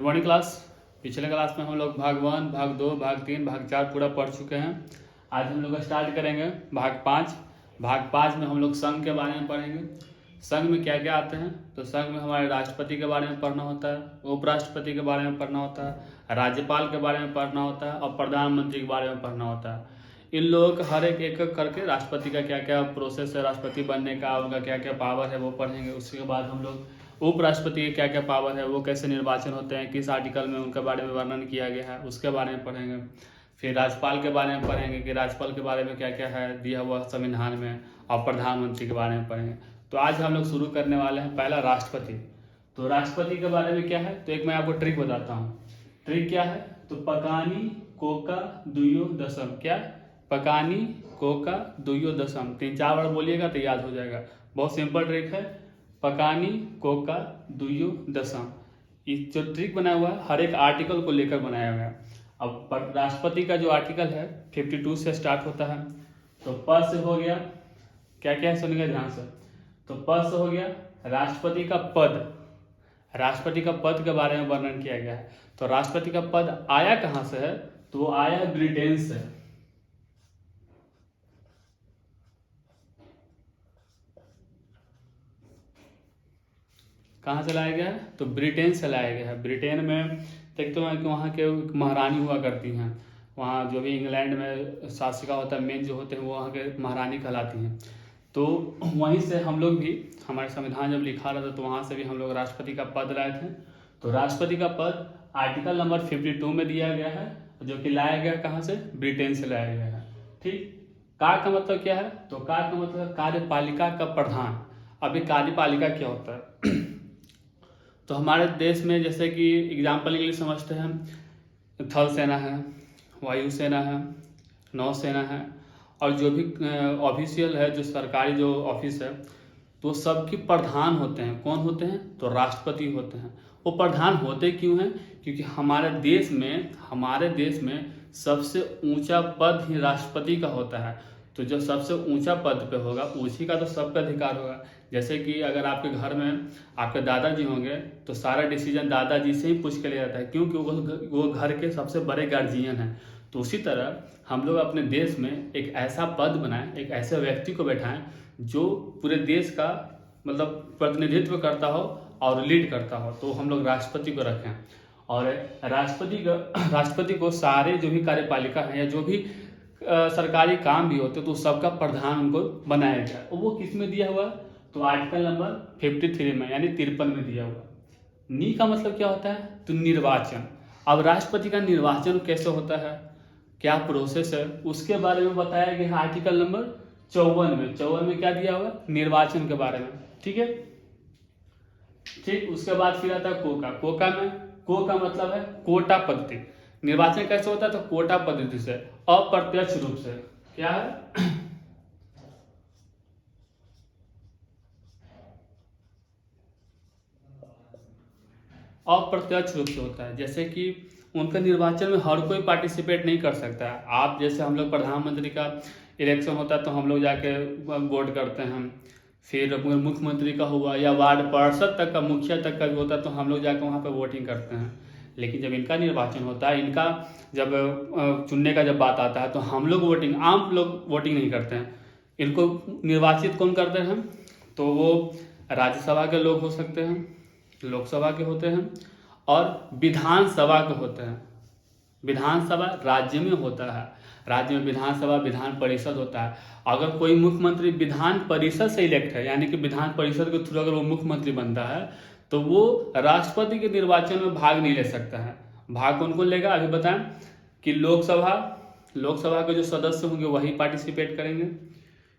Good morning class. पिछले class में हम लोग भाग 1, भाग 2, भाग 3, भाग 4 पूरा पढ़ चुके हैं। आज हम लोग स्टार्ट करेंगे भाग 5। भाग 5 में हम लोग संघ के बारे में पढ़ेंगे। संघ में क्या क्या आते हैं, तो संघ में हमारे राष्ट्रपति के बारे में पढ़ना होता है, उपराष्ट्रपति के बारे में पढ़ना होता है, राज्यपाल के बारे में पढ़ना होता है और प्रधानमंत्री के बारे में पढ़ना होता है। इन लोगों का हर एक एक करके राष्ट्रपति का क्या क्या प्रोसेस है, राष्ट्रपति बनने का, उनका क्या क्या पावर है वो पढ़ेंगे। उसके बाद हम लोग उपराष्ट्रपति के क्या क्या पावर है, वो कैसे निर्वाचन होते हैं, किस आर्टिकल में उनके बारे में वर्णन किया गया है, उसके बारे में पढ़ेंगे। फिर राज्यपाल के बारे में पढ़ेंगे कि राज्यपाल के बारे में क्या क्या है दिया हुआ संविधान में, और प्रधानमंत्री के बारे में पढ़ेंगे। तो आज हम लोग शुरू करने वाले हैं पहला राष्ट्रपति। तो राष्ट्रपति के बारे में क्या है, तो एक मैं आपको ट्रिक बताता हूँ। ट्रिक क्या है, तो पकानी कोका दुयो दशम। क्या, पकानी कोका दुयो दशम। 3-4 बार बोलिएगा तो याद हो जाएगा। बहुत सिंपल ट्रिक है, पकानी कोका दुयो दशम। इस जो ट्रिक बनाया हुआ है हर एक आर्टिकल को लेकर बनाया हुआ है। अब राष्ट्रपति का जो आर्टिकल है 52 से स्टार्ट होता है। तो प से हो गया, क्या क्या है सुनिएगा ध्यान से। तो प से हो गया राष्ट्रपति का पद। राष्ट्रपति का पद के बारे में वर्णन किया गया है। तो राष्ट्रपति का पद आया कहाँ से है, तो वो आया ब्रिटेन से। कहाँ से लाया गया है, तो ब्रिटेन से लाया गया है। ब्रिटेन में देखते हैं कि वहाँ के महारानी हुआ करती हैं। वहाँ जो भी इंग्लैंड में शासिका होता है, मेन जो होते हैं वो वहाँ के महारानी कहलाती हैं। तो वहीं से हम लोग भी, हमारे संविधान जब लिखा रहा था तो वहाँ से भी हम लोग राष्ट्रपति का पद लाए थे। तो राष्ट्रपति का पद आर्टिकल नंबर 52 में दिया गया है, जो कि लाया गया कहाँ से, ब्रिटेन से लाया गया है। ठीक। का मतलब क्या है, तो का मतलब कार्यपालिका का प्रधान। अभी कार्यपालिका क्या होता है तो हमारे देश में जैसे कि एग्जाम्पल के लिए समझते हैं, थल सेना है, वायुसेना है, नौसेना है, और जो भी ऑफिशियल है, जो सरकारी जो ऑफिस है, तो सबके प्रधान होते हैं। कौन होते हैं, तो राष्ट्रपति होते हैं। वो प्रधान होते क्यों हैं, क्योंकि हमारे देश में सबसे ऊंचा पद ही राष्ट्रपति का होता है। तो जो सबसे ऊंचा पद पे होगा उसी का तो सब पे अधिकार होगा। जैसे कि अगर आपके घर में आपके दादाजी होंगे तो सारा डिसीजन दादाजी से ही पूछ के लिया जाता है, क्योंकि वो घर के सबसे बड़े गार्जियन हैं। तो उसी तरह हम लोग अपने देश में एक ऐसा पद बनाएं, एक ऐसे व्यक्ति को बैठाएं जो पूरे देश का मतलब प्रतिनिधित्व करता हो और लीड करता हो। तो हम लोग राष्ट्रपति को रखें। और राष्ट्रपति को सारे जो भी कार्यपालिका हैं या जो भी सरकारी काम भी होते तो सबका प्रधान उनको बनाया गया। और वो किस में दिया हुआ, तो आर्टिकल नंबर 53 में यानी 53 में दिया हुआ। नी का मतलब क्या होता है, तो निर्वाचन। अब राष्ट्रपति का निर्वाचन कैसे होता है, क्या प्रोसेस है, उसके बारे में बताया गया है आर्टिकल नंबर 54 में। 54 में क्या दिया हुआ, निर्वाचन के बारे में। ठीक है। ठीक। उसके बाद फिर आता है कोका। कोका में को का मतलब है कोटा पद्धति। निर्वाचन कैसे होता है, तो कोटा पद्धति से, अप्रत्यक्ष रूप से। क्या है, अप्रत्यक्ष रूप से होता है। जैसे कि उनका निर्वाचन में हर कोई पार्टिसिपेट नहीं कर सकता है। आप जैसे हम लोग प्रधानमंत्री का इलेक्शन होता है तो हम लोग जाके वोट करते हैं। फिर मुख्यमंत्री का हुआ या वार्ड पार्षद तक का, मुखिया तक का भी होता है तो हम लोग जाकर वहाँ पे वोटिंग करते हैं। लेकिन जब इनका निर्वाचन होता है, इनका जब चुनने का जब बात आता है तो हम लोग वोटिंग, आम लोग वोटिंग नहीं करते हैं। इनको निर्वाचित कौन करते हैं, तो वो राज्यसभा के लोग हो सकते हैं, लोकसभा के होते हैं, और विधानसभा के होते हैं। विधानसभा राज्य में होता है, राज्य में विधानसभा, विधान परिषद होता है। अगर कोई मुख्यमंत्री विधान परिषद से इलेक्ट है, यानी कि विधान परिषद के थ्रू अगर वो मुख्यमंत्री बनता है, तो वो राष्ट्रपति के निर्वाचन में भाग नहीं ले सकता है। भाग कौन कौन लेगा, अभी बताएं कि लोकसभा के जो सदस्य होंगे वही पार्टिसिपेट करेंगे।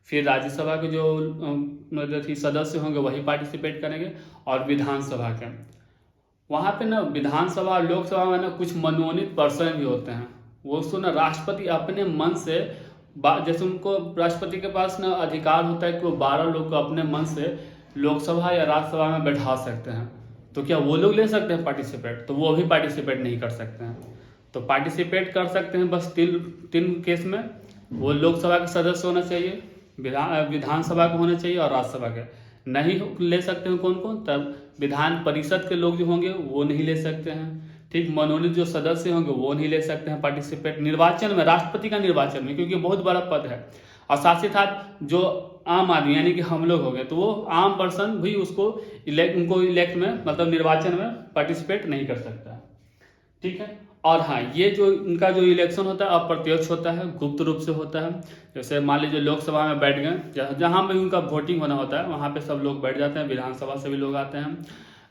फिर राज्यसभा के जो मतलब सदस्य होंगे वही पार्टिसिपेट करेंगे, और विधानसभा के वहाँ पे ना, विधानसभा और लोकसभा में ना कुछ मनोनीत पर्सन भी होते हैं। वो उसको ना राष्ट्रपति अपने मन से, जैसे उनको राष्ट्रपति के पास ना अधिकार होता है कि वो 12 लोग को अपने मन से लोकसभा या राज्यसभा में बैठा सकते हैं। तो क्या वो लोग ले सकते हैं पार्टिसिपेट, तो वो भी पार्टिसिपेट नहीं कर सकते हैं। तो पार्टिसिपेट कर सकते हैं बस तीन केस में। वो लोकसभा के सदस्य होना चाहिए, विधानसभा के होना चाहिए, और राज्यसभा के। नहीं ले सकते हैं कौन कौन, तब विधान परिषद के लोग जो होंगे वो नहीं ले सकते हैं। ठीक, मनोनीत जो सदस्य होंगे वो नहीं ले सकते हैं पार्टिसिपेट निर्वाचन में, राष्ट्रपति का निर्वाचन में, क्योंकि बहुत बड़ा पद है। और साथ ही साथ जो आम आदमी यानी कि हम लोग हो गए, तो वो आम पर्सन भी उनको इलेक्ट में मतलब निर्वाचन में पार्टिसिपेट नहीं कर सकता। ठीक है। और हाँ, ये जो उनका जो इलेक्शन होता है अप्रत्यक्ष होता है, गुप्त रूप से होता है। जैसे मान लीजिए लोकसभा में बैठ गए, जहाँ पे उनका वोटिंग होना होता है वहाँ पे सब लोग बैठ जाते हैं, विधानसभा से भी लोग आते हैं,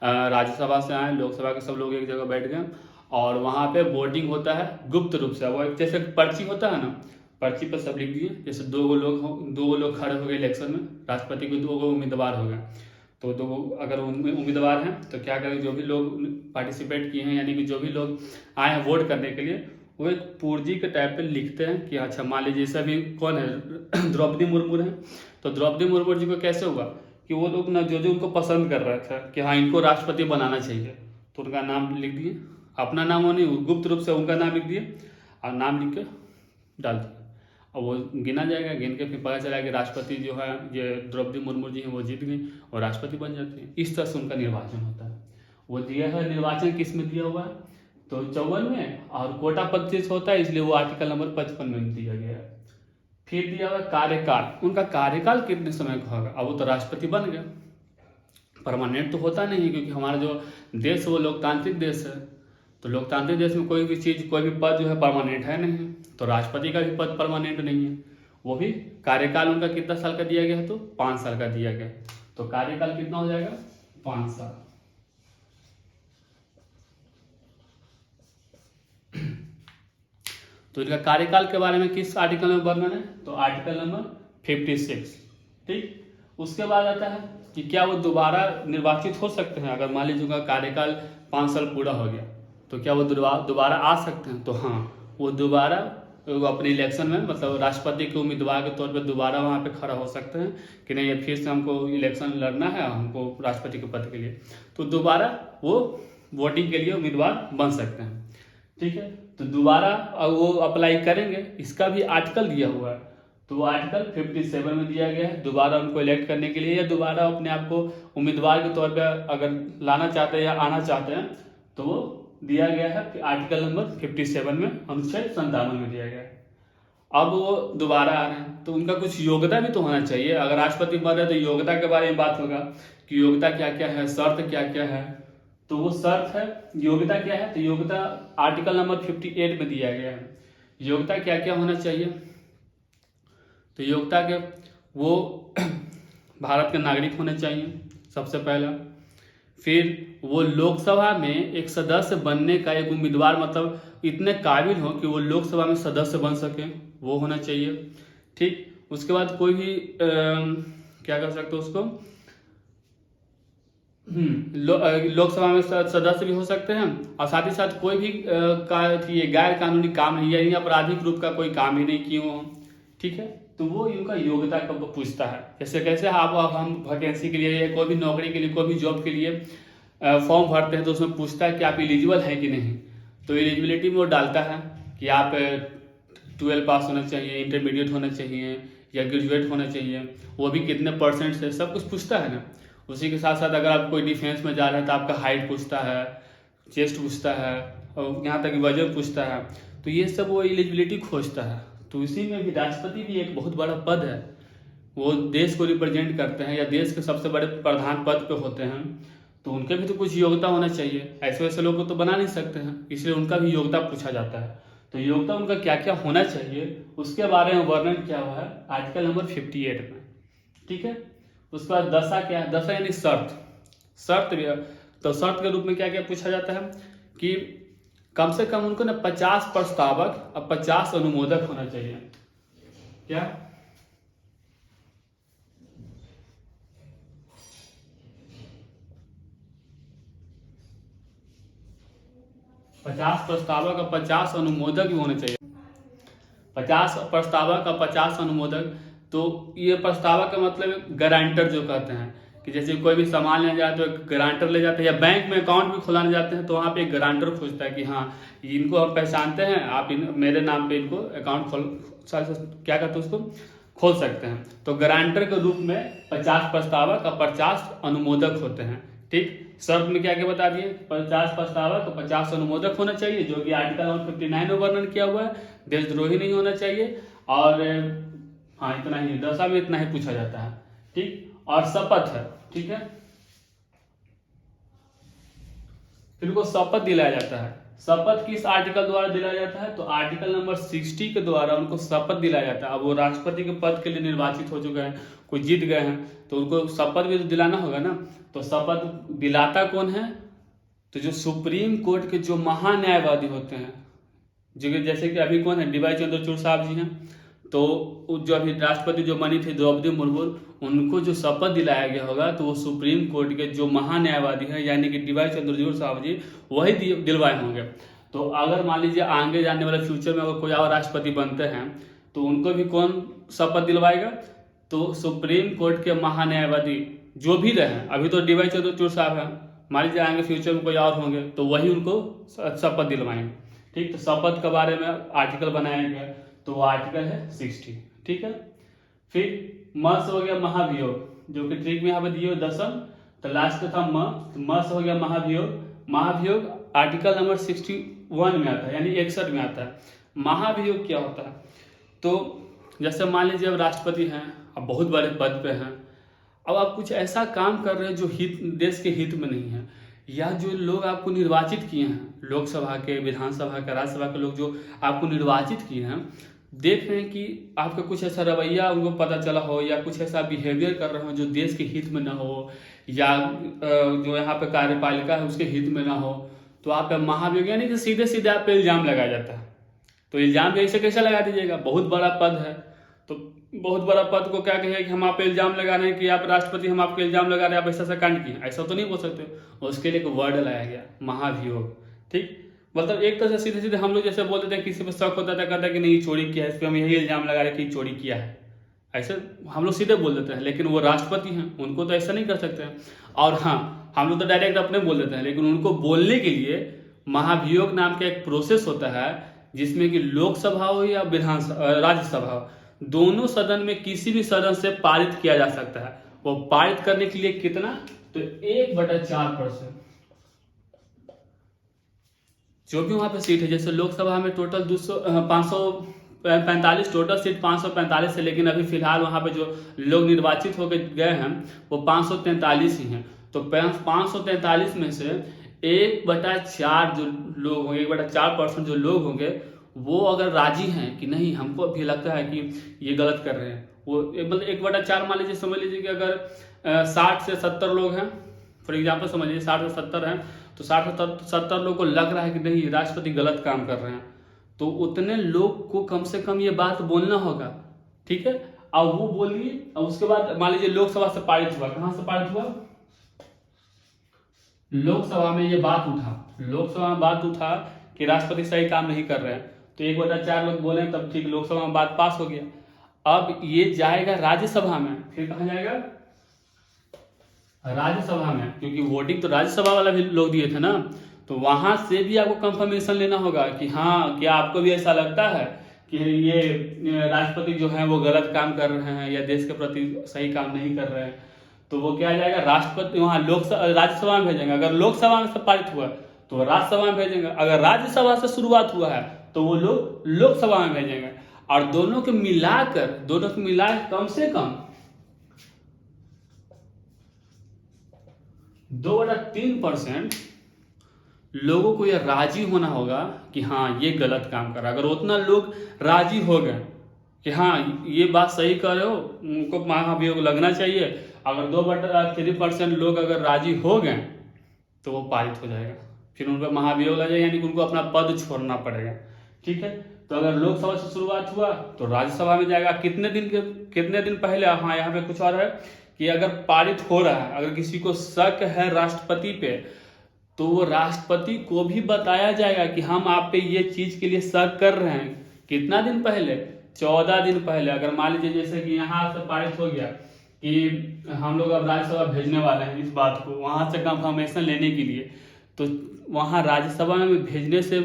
राज्यसभा से आए, लोकसभा के सब लोग एक जगह बैठ गए और वहाँ पे वोटिंग होता है गुप्त रूप से। वो जैसे पर्ची होता है ना, पर्ची पर सब लिख दिए, जैसे दो गो लोग खड़े हो गए इलेक्शन में, राष्ट्रपति के 2 उम्मीदवार हो गए, तो 2 अगर उम्मीदवार हैं तो क्या करें, जो भी लोग पार्टिसिपेट किए हैं यानी कि जो भी लोग आए हैं वोट करने के लिए, वो एक पूर्जी के टाइप पे लिखते हैं कि अच्छा मान लीजिए जैसे अभी कौन है द्रौपदी मुर्मू है, तो द्रौपदी मुर्मू जी को कैसे हुआ कि वो लोग ना जो उनको पसंद कर रहे थे कि हाँ इनको राष्ट्रपति बनाना चाहिए, तो उनका नाम लिख दिए, अपना नाम होने गुप्त रूप से उनका नाम लिख दिए और नाम लिख के डाल दिया, और वो गिना जाएगा, गिन के फिर पता चला कि राष्ट्रपति जो है ये द्रौपदी मुर्मू जी हैं वो जीत गई और राष्ट्रपति बन जाती है। इस तरह से उनका निर्वाचन होता है। वो दिया है निर्वाचन किस में दिया हुआ है, तो 54 में, और कोटा 25 होता है, इसलिए वो आर्टिकल नंबर 55 में दिया गया है। फिर दिया हुआ कार्यकाल, उनका कार्यकाल कितने समय का होगा। अब वो तो राष्ट्रपति बन गया, परमानेंट तो होता नहीं है, क्योंकि हमारा जो देश है वो लोकतांत्रिक देश है, तो लोकतांत्रिक देश में कोई भी चीज़ कोई भी पद जो है परमानेंट है नहीं, तो राष्ट्रपति का भी पद परमानेंट नहीं है। वो भी कार्यकाल उनका कितना साल का दिया गया है, तो 5 साल का दिया गया है, तो कार्यकाल कितना हो जाएगा 5 साल। तो इनका कार्यकाल के बारे में किस आर्टिकल में वर्णन है, तो आर्टिकल नंबर 56। ठीक, उसके बाद आता है कि क्या वो दोबारा निर्वाचित हो सकते हैं। अगर मान लीजिए उनका कार्यकाल 5 साल पूरा हो गया तो क्या वो दोबारा आ सकते हैं, तो हाँ वो दोबारा वो अपने इलेक्शन में मतलब राष्ट्रपति के उम्मीदवार के तौर पर दोबारा वहाँ पे खड़ा हो सकते हैं कि नहीं फिर से हमको इलेक्शन लड़ना है हमको राष्ट्रपति के पद के लिए, तो दोबारा वो वोटिंग के लिए उम्मीदवार बन सकते हैं। ठीक है, तो दोबारा वो अप्लाई करेंगे, इसका भी आर्टिकल दिया हुआ है, तो वो आर्टिकल 57 में दिया गया है, दोबारा उनको इलेक्ट करने के लिए या दोबारा अपने आप को उम्मीदवार के तौर पर अगर लाना चाहते हैं या आना चाहते हैं तो वो दिया गया है आर्टिकल नंबर 57 में, अनुच्छेद 57 में दिया गया है। अब वो दोबारा आ रहे हैं तो उनका कुछ योग्यता भी तो होना चाहिए। अगर राष्ट्रपति बन रहे तो योग्यता के बारे में बात होगा कि योग्यता क्या क्या है, शर्त क्या क्या है, तो वो शर्त है, योग्यता क्या है, तो योग्यता आर्टिकल नंबर 58 में दिया गया है। योग्यता क्या क्या होना चाहिए, तो योग्यता के वो भारत के नागरिक होने चाहिए सबसे पहला। फिर वो लोकसभा में एक सदस्य बनने का एक उम्मीदवार मतलब इतने काबिल हो कि वो लोकसभा में सदस्य बन सके, वो होना चाहिए। ठीक, उसके बाद कोई भी क्या कर सकते हो उसको, लोकसभा में सदस्य भी हो सकते हैं, और साथ ही साथ कोई भी गैर कानूनी काम नहीं यानी आपराधिक रूप का कोई काम ही नहीं किए हो। ठीक है, तो वो इनका योग्यता का पूछता है। जैसे कैसे आप हम वैकेंसी के लिए कोई भी नौकरी के लिए कोई भी जॉब के लिए फॉर्म भरते हैं तो उसमें पूछता है कि आप एलिजिबल हैं कि नहीं, तो एलिजिबिलिटी में वो डालता है कि आप 12 पास होना चाहिए, इंटरमीडिएट होना चाहिए या ग्रेजुएट होना चाहिए, वो भी कितने % से, सब कुछ पूछता है ना। उसी के साथ साथ अगर आप कोई डिफेंस में जा रहे हैं तो आपका हाइट पूछता है, चेस्ट पूछता है और यहाँ तक वजन पूछता है, तो ये सब वो एलिजिबिलिटी खोजता है। तो इसी में भी राष्ट्रपति भी एक बहुत बड़ा पद है, वो देश को रिप्रेजेंट करते हैं या देश के सबसे बड़े प्रधान पद पे होते हैं, तो उनके भी तो कुछ योग्यता होना चाहिए। ऐसे वैसे लोग को तो बना नहीं सकते हैं, इसलिए उनका भी योग्यता पूछा जाता है। तो योग्यता उनका क्या क्या होना चाहिए उसके बारे में वर्णन किया हुआ है आर्टिकल नंबर 58 में। ठीक है, उसके बाद दशा क्या है, दशा यानी शर्त। तो शर्त के रूप में क्या क्या पूछा जाता है कि कम से कम उनको ना 50 प्रस्तावक और 50 अनुमोदक होना चाहिए। क्या 50 प्रस्तावक और 50 अनुमोदक भी होने चाहिए। 50 प्रस्तावक और 50 अनुमोदक, तो ये प्रस्तावक का मतलब गारंटर जो कहते हैं कि जैसे कोई भी सामान ले जाए तो एक गारंटर ले जाते हैं, या बैंक में अकाउंट भी खुलाने जाते हैं तो वहाँ पे एक गारंटर खोजता है कि हाँ इनको हम पहचानते हैं, आप मेरे नाम पे इनको अकाउंट क्या कहते हैं उसको खोल सकते हैं। तो गारंटर के रूप में 50 प्रस्तावक और 50 अनुमोदक होते हैं। ठीक, शर्त में क्या क्या बता दिए, 50 प्रस्तावक तो 50 अनुमोदक होना चाहिए, जो कि आर्टिकल नंबर 59 में वर्णन किया हुआ है। देशद्रोही नहीं होना चाहिए। और हाँ इतना ही, दशा में इतना ही पूछा जाता है। ठीक, और शपथ है, ठीक है, फिर उनको शपथ दिलाया जाता है। शपथ किस आर्टिकल द्वारा दिलाया जाता है, तो आर्टिकल नंबर 60 के द्वारा उनको शपथ दिलाया जाता है। अब वो राष्ट्रपति के पद के लिए निर्वाचित हो चुके हैं, कोई जीत गए हैं, तो उनको शपथ भी तो दिलाना होगा ना। तो शपथ दिलाता कौन है, तो जो सुप्रीम कोर्ट के जो महान्यायवादी होते हैं, जो कि जैसे कि अभी कौन है, डीवाई चंद्रचूड़ साहब जी हैं, तो जो अभी राष्ट्रपति जो बनी थी द्रौपदी मुर्मू, उनको जो शपथ दिलाया गया होगा, तो वो सुप्रीम कोर्ट के जो महान्यायवादी हैं यानी कि डीवाई चंद्रचूड़ साहब जी, वही दिलवाए होंगे। तो अगर मान लीजिए आगे जाने वाले फ्यूचर में अगर कोई और राष्ट्रपति बनते हैं, तो उनको भी कौन शपथ दिलवाएगा, तो सुप्रीम कोर्ट के महान्यायवादी जो भी रहे, अभी तो डीवाई चंद्रचूड़ साहब हैं, मान लीजिए आगे फ्यूचर में कोई और होंगे, तो वही उनको शपथ दिलवाएंगे। ठीक, तो शपथ के बारे में आर्टिकल बनाया गया, तो वो आर्टिकल है 60। ठीक है, फिर म से हो गया महाभियोग, जो कि ट्रिक में यहाँ पे दिए दशम, तो लास्ट था म से हो गया महाभियोग। महाभियोग आर्टिकल नंबर 61 में आता है, यानी 61 में आता है। महाभियोग क्या होता है, तो जैसे मान लीजिए अब राष्ट्रपति हैं, अब बहुत बड़े पद पे हैं, अब आप कुछ ऐसा काम कर रहे हैं जो हित, देश के हित में नहीं है, या जो लोग आपको निर्वाचित किए हैं, लोकसभा के, विधानसभा के, राज्यसभा के लोग जो आपको निर्वाचित किए हैं, देख रहे हैं कि आपका कुछ ऐसा रवैया उनको पता चला हो, या कुछ ऐसा बिहेवियर कर रहे हो जो देश के हित में ना हो, या जो यहाँ पे कार्यपालिका है उसके हित में ना हो, तो आप पे महाभियोग, यानी कि सीधे सीधे आप पे इल्जाम लगाया जाता है। तो इल्जाम भी ऐसे कैसे लगा दीजिएगा, बहुत बड़ा पद है, तो बहुत बड़ा पद को क्या कहेगा कि हम आप पे इल्जाम लगा रहे हैं कि आप राष्ट्रपति, हम आपको इल्जाम लगा रहे हैं आप ऐसा ऐसा कांड किए, ऐसा तो नहीं बोल सकते। उसके लिए एक वर्ड लाया गया, महाभियोग। ठीक, मतलब एक तरह से सीधे सीधे हम लोग जैसे बोल देते हैं, किसी पर शक होता था, कहता है कि नहीं चोरी किया है, इस पर हम यही इल्जाम लगा रहे हैं कि चोरी किया है, ऐसे हम लोग सीधे बोल देते हैं। लेकिन वो राष्ट्रपति हैं, उनको तो ऐसा नहीं कर सकते हैं। और हाँ, हम लोग तो डायरेक्ट अपने बोल देते हैं, लेकिन उनको बोलने के लिए महाभियोग नाम का एक प्रोसेस होता है, जिसमें कि लोकसभा हो या विधानसभा, राज्यसभा हो, दोनों सदन में किसी भी सदन से पारित किया जा सकता है। वो पारित करने के लिए कितना, तो 1/4%, जो भी वहां पे सीट है। जैसे लोकसभा में टोटल 545 टोटल सीट 545 है, लेकिन अभी फिलहाल वहां पे जो लोग निर्वाचित होकर गए हैं वो 543 ही हैं। तो 543 में से 1/4 जो लोग होंगे, 1/4% जो लोग होंगे, वो अगर राजी हैं कि नहीं, हमको भी लगता है कि ये गलत कर रहे हैं, वो मतलब 1/4 मान लीजिए, समझ लीजिए कि अगर 60 से 70 लोग हैं, फॉर एग्जाम्पल समझ लीजिए 60 से 70 हैं, तो 60 से 70 लोग को लग रहा है कि नहीं राष्ट्रपति गलत काम कर रहे हैं, तो उतने लोग को कम से कम ये बात बोलना होगा। ठीक है, अब वो बोलिए, और उसके बाद मान लीजिए लोकसभा से पारित हुआ, कहां से पारित हुआ, लोकसभा में ये बात उठा, लोकसभा में बात उठा कि राष्ट्रपति सही काम नहीं कर रहे हैं, तो 1/4 लोग बोले, तब ठीक लोकसभा में बात पास हो गया। अब ये जाएगा राज्यसभा में, फिर कहां जाएगा, राज्यसभा में, क्योंकि वोटिंग तो राज्यसभा वाला भी लोग दिए थे ना, तो वहां से भी आपको कंफर्मेशन लेना होगा कि हाँ, क्या आपको भी ऐसा लगता है कि ये राष्ट्रपति जो है वो गलत काम कर रहे हैं, या देश के प्रति सही काम नहीं कर रहे हैं। तो वो क्या जाएगा, राष्ट्रपति वहां लोकसभा, राज्यसभा में भेजेंगे। अगर लोकसभा में से पारित हुआ तो राज्यसभा में भेजेंगे, अगर राज्यसभा से शुरुआत हुआ है तो वो लोग लोकसभा में भेजेंगे। और दोनों को मिलाकर कम से कम 2/3% लोगों को यह राजी होना होगा कि हाँ ये गलत काम कर रहा है। अगर उतना लोग राजी हो गए कि हाँ ये बात सही कर रहे हो, उनको महाभियोग लगना चाहिए, अगर 2/3% लोग अगर राजी हो गए तो वो पारित हो जाएगा, फिर उन पर महाभियोग लग जाएगा, यानी कि उनको अपना पद छोड़ना पड़ेगा। ठीक है, तो अगर लोकसभा से शुरुआत हुआ तो राज्यसभा में जाएगा। कितने दिन पहले, हाँ यहाँ पे कुछ और है कि अगर पारित हो रहा है, अगर किसी को शक है राष्ट्रपति पे, तो वो राष्ट्रपति को भी बताया जाएगा कि हम आप पे ये चीज के लिए शक कर रहे हैं। कितना दिन पहले, 14 दिन पहले। अगर मान लीजिए जैसे कि यहाँ से पारित हो गया कि हम लोग अब राज्यसभा भेजने वाले हैं इस बात को, वहां से कंफर्मेशन लेने के लिए, तो वहां राज्यसभा में भेजने से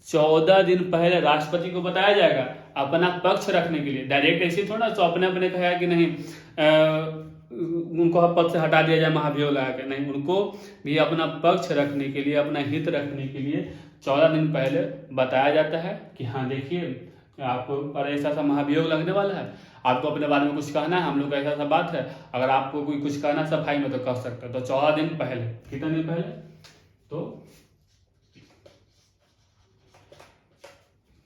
14 दिन पहले राष्ट्रपति को बताया जाएगा, अपना पक्ष रखने के लिए। डायरेक्ट ऐसे थोड़ा तो अपने कहेगा कि नहीं उनको पद से हटा दिया जाए महाभियोग लगा के, नहीं, उनको भी अपना पक्ष रखने के लिए, अपना हित रखने के लिए 14 दिन पहले बताया जाता है कि हाँ देखिए आपको पर ऐसा ऐसा महाभियोग लगने वाला है, आपको अपने बारे में कुछ कहना है, हम लोग का ऐसा ऐसा बात है, अगर आपको कोई कुछ कहना सफाई में तो कह सकते हैं। तो 14 दिन पहले, कितने दिन पहले, तो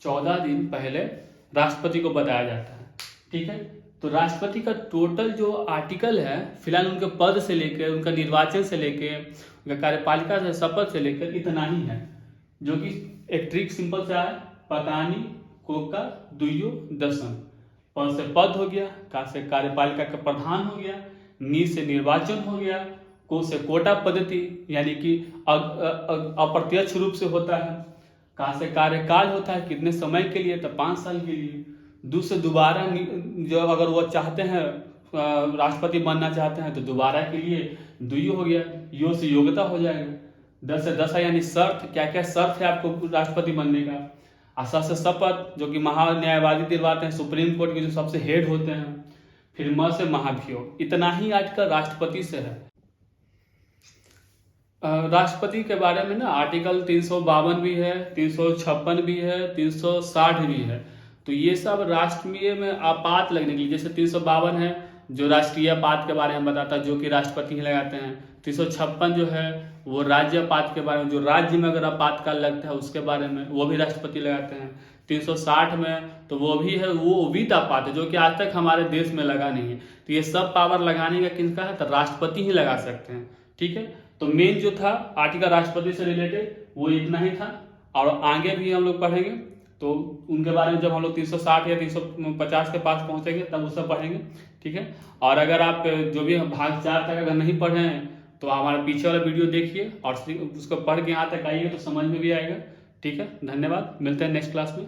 14 दिन पहले राष्ट्रपति को बताया जाता है। ठीक है, तो राष्ट्रपति का टोटल जो आर्टिकल है, फिलहाल उनके पद से लेकर, उनका निर्वाचन से लेकर, उनका कार्यपालिका से शपथ से लेकर इतना ही है, जो कि एक ट्रिक सिंपल सा है, पकानी कोका दुयो दसम। पद से पद हो गया, का से कार्यपालिका का प्रधान हो गया, नी से निर्वाचन हो गया, को से कोटा पद्धति यानी कि अप्रत्यक्ष रूप से होता है, का से कार्यकाल होता है कितने समय के लिए, तो 5 साल के लिए, दू से दोबारा जो अगर वो चाहते हैं राष्ट्रपति बनना चाहते हैं तो दोबारा के लिए दुयो हो गया, यो से योग्यता हो जाएगा, 10 से 10 यानी शर्त, क्या क्या शर्त है आपको राष्ट्रपति बनने का, आशा से शपथ जो कि महान्यायवादी दिलवाते हैं, सुप्रीम कोर्ट के जो सबसे हेड होते हैं, फिर म से महाभियोग। इतना ही आर्टिकल राष्ट्रपति से है। राष्ट्रपति के बारे में ना आर्टिकल 352 भी है, 356 भी है, 360 भी है। तो ये सब राष्ट्रीय में आपात लगने के लिए, जैसे 352 है जो राष्ट्रीय आपात के बारे में बताता है, जो कि राष्ट्रपति ही लगाते हैं। 356 जो है वो राज्य आपात के बारे में, जो राज्य में अगर आपातकाल लगता है उसके बारे में, वो भी राष्ट्रपति लगाते हैं। 360 में तो वो भी है, वो वित्त आपात है जो कि आज तक हमारे देश में लगा नहीं है। तो ये सब पावर लगाने का किसका है, तो राष्ट्रपति ही लगा सकते हैं। ठीक है, तो मेन जो था आर्टिकल राष्ट्रपति से रिलेटेड वो इतना ही था, और आगे भी हम लोग पढ़ेंगे तो उनके बारे में जब हम लोग 360 या 350 के पास पहुंचेंगे तब वो सब पढ़ेंगे। ठीक है, और अगर आप जो भी भाग 4 तक अगर नहीं पढ़े हैं तो हमारा पीछे वाला वीडियो देखिए और उसको पढ़ के यहाँ तक आइए तो समझ में भी आएगा। ठीक है, धन्यवाद, मिलते हैं नेक्स्ट क्लास में।